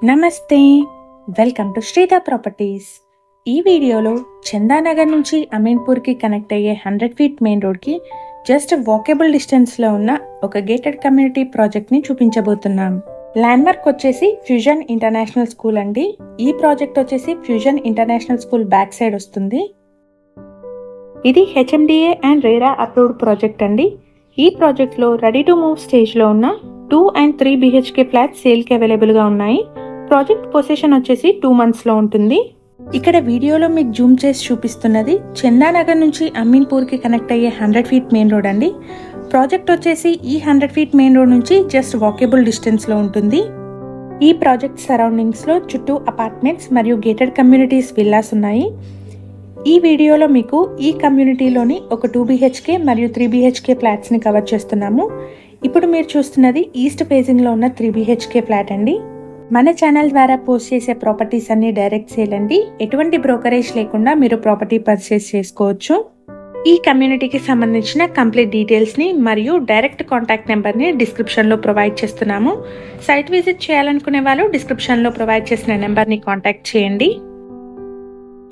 నమస్తే, welcome to Sridhar properties. ఈ వీడియోలో చందానగర్ నుంచి అమీన్పూర్కి కనెక్ట్ అయ్యే 100 ఫీట్ మెయిన్ రోడ్కి జస్ట్ వాకేబుల్ డిస్టెన్స్లో ఉన్న ఒక గేటెడ్ కమ్యూనిటీ ప్రాజెక్ట్ని చూపించబోతున్నాం. ల్యాండ్మార్క్ వచ్చేసి ఫ్యూజన్ ఇంటర్నేషనల్ స్కూల్ అండి. ఈ ప్రాజెక్ట్ వచ్చేసి fusion international school back side వస్తుంది. ఇది HMDA and RERA approved project అండి. ఈ ప్రాజెక్ట్లో రెడీ టు మూవ్ స్టేజ్లో ఉన్న 2 and 3 BHK ఫ్లాట్స్ సేల్కి అవైలబుల్గా ఉన్నాయి. ప్రాజెక్ట్ పొజిషన్ వచ్చేసి 2 monthsలో ఉంటుంది. ఇక్కడ వీడియోలో మీకు జూమ్ చేసి చూపిస్తున్నది చందానగర్ నుంచి అమీన్పూర్కి కనెక్ట్ అయ్యే 100 ఫీట్ మెయిన్ రోడ్ అండి. ప్రాజెక్ట్ వచ్చేసి ఈ 100 ఫీట్ మెయిన్ రోడ్ నుంచి జస్ట్ వాకేబుల్ డిస్టెన్స్లో ఉంటుంది. ఈ ప్రాజెక్ట్ సరౌండింగ్స్లో చుట్టూ అపార్ట్మెంట్స్ మరియు గేటెడ్ కమ్యూనిటీస్ విల్లాస్ ఉన్నాయి. ఈ వీడియోలో మీకు ఈ కమ్యూనిటీలోని ఒక 2 BHK మరియు 3 BHK ఫ్లాట్స్ని కవర్ చేస్తున్నాము. ఇప్పుడు మీరు చూస్తున్నది ఈస్ట్ ఫేజింగ్లో ఉన్న 3 BHK ఫ్లాట్ అండి. మన ఛానల్ ద్వారా పోస్ట్ చేసే ప్రాపర్టీస్ అన్ని డైరెక్ట్ సేల్ అండి. ఎటువంటి బ్రోకరేజ్ లేకుండా మీరు ప్రాపర్టీ పర్చేస్ చేసుకోవచ్చు. ఈ కమ్యూనిటీకి సంబంధించిన కంప్లీట్ డీటెయిల్స్ని మరియు డైరెక్ట్ కాంటాక్ట్ నెంబర్ని డిస్క్రిప్షన్లో ప్రొవైడ్ చేస్తున్నాము. సైట్ విజిట్ చేయాలనుకునే వాళ్ళు డిస్క్రిప్షన్లో ప్రొవైడ్ చేసిన నెంబర్ని కాంటాక్ట్ చేయండి.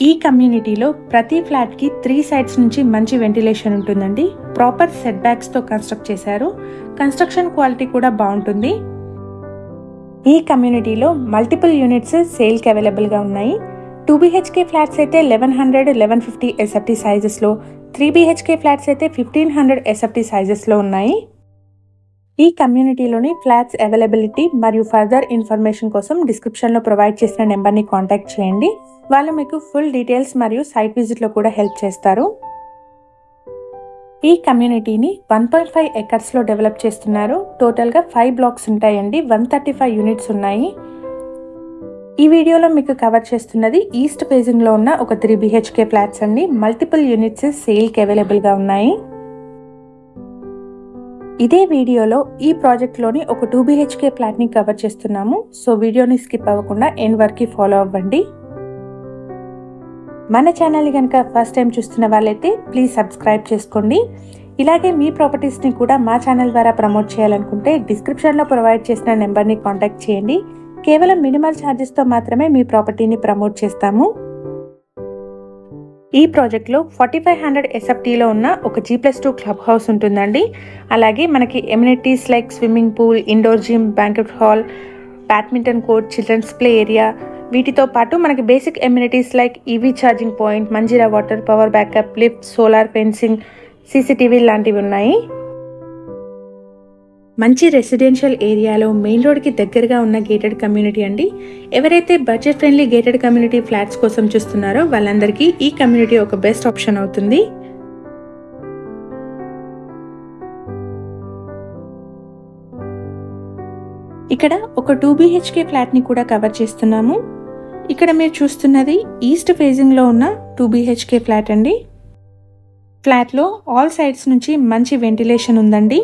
ఈ కమ్యూనిటీలో ప్రతి ఫ్లాట్కి 3 sides నుంచి మంచి వెంటిలేషన్ ఉంటుందండి. ప్రాపర్ సెట్ బ్యాక్స్తో కన్స్ట్రక్ట్ చేశారు. కన్స్ట్రక్షన్ క్వాలిటీ కూడా బాగుంటుంది. ఈ కమ్యూనిటీలో మల్టిపుల్ యూనిట్స్ సేల్కి అవైలబుల్గా ఉన్నాయి. 2 BHK ఫ్లాట్స్ అయితే 1100-1150 SFT సైజెస్లో, 3 BHK ఫ్లాట్స్ అయితే 1500 SFT సైజెస్లో ఉన్నాయి. ఈ కమ్యూనిటీలోని ఫ్లాట్స్ అవైలబిలిటీ మరియు ఫర్దర్ ఇన్ఫర్మేషన్ కోసం డిస్క్రిప్షన్లో ప్రొవైడ్ చేసిన నెంబర్ని కాంటాక్ట్ చేయండి. వాళ్ళు మీకు ఫుల్ డీటెయిల్స్ మరియు సైట్ విజిట్లో కూడా హెల్ప్ చేస్తారు. ఈ కమ్యూనిటీని 1.5 acresలో డెవలప్ చేస్తున్నారు. టోటల్గా 5 blocks ఉంటాయండి. 135 యూనిట్స్ ఉన్నాయి. ఈ వీడియోలో మీకు కవర్ చేస్తున్నది ఈస్ట్ ఫేజింగ్లో ఉన్న ఒక 3 BHK ఫ్లాట్స్ అండి. మల్టిపుల్ యూనిట్స్ సేల్కి అవైలబుల్గా ఉన్నాయి. ఇదే వీడియోలో ఈ ప్రాజెక్ట్లోని ఒక 2 BHK ఫ్లాట్ని కవర్ చేస్తున్నాము. సో వీడియోని స్కిప్ అవ్వకుండా ఎండ్ వరకు ఫాలో అవ్వండి. మన ఛానల్ని కనుక ఫస్ట్ టైం చూస్తున్న వాళ్ళైతే ప్లీజ్ సబ్స్క్రైబ్ చేసుకోండి. ఇలాగే మీ ప్రాపర్టీస్ని కూడా మా ఛానల్ ద్వారా ప్రమోట్ చేయాలనుకుంటే డిస్క్రిప్షన్లో ప్రొవైడ్ చేసిన నెంబర్ని కాంటాక్ట్ చేయండి. కేవలం మినిమల్ ఛార్జెస్తో మాత్రమే మీ ప్రాపర్టీని ప్రమోట్ చేస్తాము. ఈ ప్రాజెక్ట్లో 4500 SFTలో ఉన్న ఒక G+2 క్లబ్ హౌస్ ఉంటుందండి. అలాగే మనకి amenities like swimming pool, indoor gym, banquet hall, badminton court, children's play area, వీటితో పాటు మనకి basic amenities like EV charging point, Manjira water, power backup, lift, solar fencing, CCTV లాంటివి ఉన్నాయి. మంచి రెసిడెన్షియల్ ఏరియాలో మెయిన్ రోడ్కి దగ్గరగా ఉన్న గేటెడ్ కమ్యూనిటీ అండి. ఎవరైతే budget friendly gated community flats కోసం చూస్తున్నారో వాళ్ళందరికీ ఈ కమ్యూనిటీ ఒక బెస్ట్ ఆప్షన్ అవుతుంది. ఇక్కడ ఒక 2 BHK ఫ్లాట్ని కూడా కవర్ చేస్తున్నాము. ఇక్కడ మీరు చూస్తున్నది ఈస్ట్ ఫేజింగ్లో ఉన్న 2 BHK ఫ్లాట్ అండి. ఫ్లాట్లో ఆల్ సైడ్స్ నుంచి మంచి వెంటిలేషన్ ఉందండి.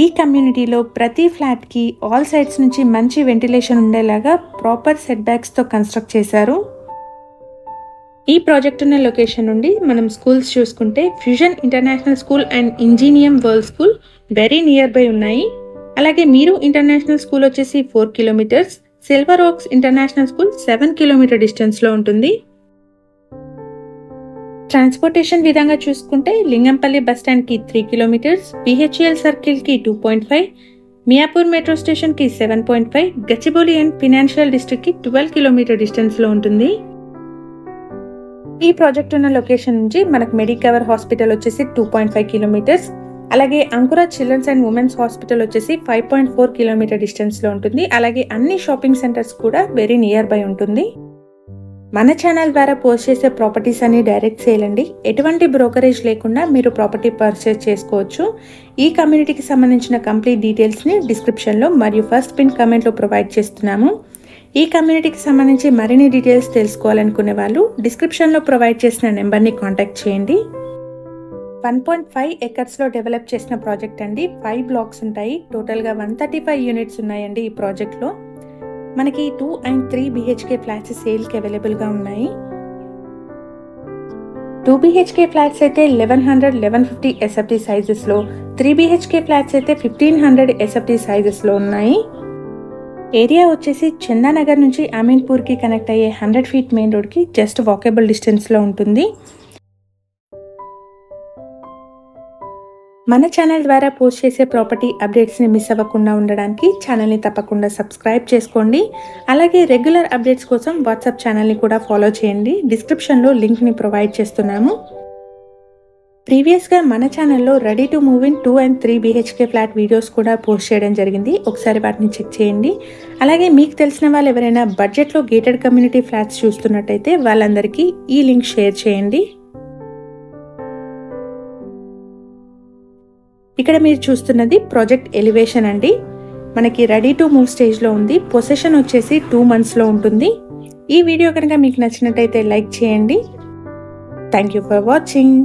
ఈ కమ్యూనిటీలో ప్రతి ఫ్లాట్కి ఆల్ సైడ్స్ నుంచి మంచి వెంటిలేషన్ ఉండేలాగా ప్రాపర్ సెట్ బ్యాక్స్తో కన్స్ట్రక్ట్ చేశారు. ఈ ప్రాజెక్ట్ ఉన్న లొకేషన్ నుండి మనం స్కూల్స్ చూసుకుంటే fusion international school and engineering world school very near by ఉన్నాయి. అలాగే మీరు ఇంటర్నేషనల్ స్కూల్ వచ్చేసి 4 kilometers, silver oaks international school 7 kilometer డిస్టెన్స్లో ఉంటుంది. ట్రాన్స్పోర్టేషన్ విధంగా చూసుకుంటే లింగంపల్లి బస్ స్టాండ్కి 3 kilometers, BHEL సర్కిల్కి 2.5, మియాపూర్ మెట్రో స్టేషన్కి 7.5, గచ్చిబౌలి అండ్ ఫినాన్షియల్ డిస్ట్రిక్ట్కి 12 kilometer డిస్టెన్స్లో ఉంటుంది. ఈ ప్రాజెక్ట్ ఉన్న లొకేషన్ నుంచి మనకు మెడికవర్ హాస్పిటల్ వచ్చేసి 2.5 kilometers, అలాగే Ankura children's and women's hospital వచ్చేసి 5.4 kilometer డిస్టెన్స్లో ఉంటుంది. అలాగే అన్ని షాపింగ్ సెంటర్స్ కూడా వెరీ నియర్ బై ఉంటుంది. మన ఛానల్ ద్వారా పోస్ట్ చేసే ప్రాపర్టీస్ అన్ని డైరెక్ట్ సేల్ అండి. ఎటువంటి బ్రోకరేజ్ లేకుండా మీరు ప్రాపర్టీ పర్చేస్ చేసుకోవచ్చు. ఈ కమ్యూనిటీకి సంబంధించిన కంప్లీట్ డీటెయిల్స్ని డిస్క్రిప్షన్లో మరియు ఫస్ట్ పిన్ కమెంట్లో ప్రొవైడ్ చేస్తున్నాము. ఈ కమ్యూనిటీకి సంబంధించి మరిన్ని డీటెయిల్స్ తెలుసుకోవాలనుకునే వాళ్ళు డిస్క్రిప్షన్లో ప్రొవైడ్ చేసిన నెంబర్ని కాంటాక్ట్ చేయండి. 1.5 acresలో డెవలప్ చేసిన ప్రాజెక్ట్ అండి. 5 blocks ఉంటాయి. టోటల్గా 135 యూనిట్స్ ఉన్నాయండి. ఈ ప్రాజెక్ట్లో మనకి 2 and 3 BHK ఫ్లాట్స్ సేల్కి అవైలబుల్గా ఉన్నాయి. 2 BHK ఫ్లాట్స్ అయితే 1100-1150 SFT సైజెస్లో, 3 BHK ఫ్లాట్స్ అయితే 1500 SFT సైజెస్లో ఉన్నాయి. ఏరియా వచ్చేసి చందానగర్ నుంచి అమీన్పూర్కి కనెక్ట్ అయ్యే 100 ఫీట్ మెయిన్ రోడ్కి జస్ట్ వాకబుల్ డిస్టెన్స్లో ఉంటుంది. మన ఛానల్ ద్వారా పోస్ట్ చేసే ప్రాపర్టీ అప్డేట్స్ని మిస్ అవ్వకుండా ఉండడానికి ఛానల్ని తప్పకుండా సబ్స్క్రైబ్ చేసుకోండి. అలాగే రెగ్యులర్ అప్డేట్స్ కోసం వాట్సాప్ ఛానల్ని కూడా ఫాలో చేయండి. డిస్క్రిప్షన్లో లింక్ని ప్రొవైడ్ చేస్తున్నాము. ప్రీవియస్గా మన ఛానల్లో ready to move in 2 and 3 BHK flat videos కూడా పోస్ట్ చేయడం జరిగింది. ఒకసారి వాటిని చెక్ చేయండి. అలాగే మీకు తెలిసిన వాళ్ళు ఎవరైనా బడ్జెట్లో గేటెడ్ కమ్యూనిటీ ఫ్లాట్స్ చూస్తున్నట్టయితే వాళ్ళందరికీ ఈ లింక్ షేర్ చేయండి. ఇక్కడ మీరు చూస్తున్నది ప్రాజెక్ట్ ఎలివేషన్ అండి. మనకి రెడీ టు మూవ్ స్టేజ్లో ఉంది. పొసెషన్ వచ్చేసి 2 monthsలో ఉంటుంది. ఈ వీడియో కనుక మీకు నచ్చినట్టయితే లైక్ చేయండి. Thank you for watching.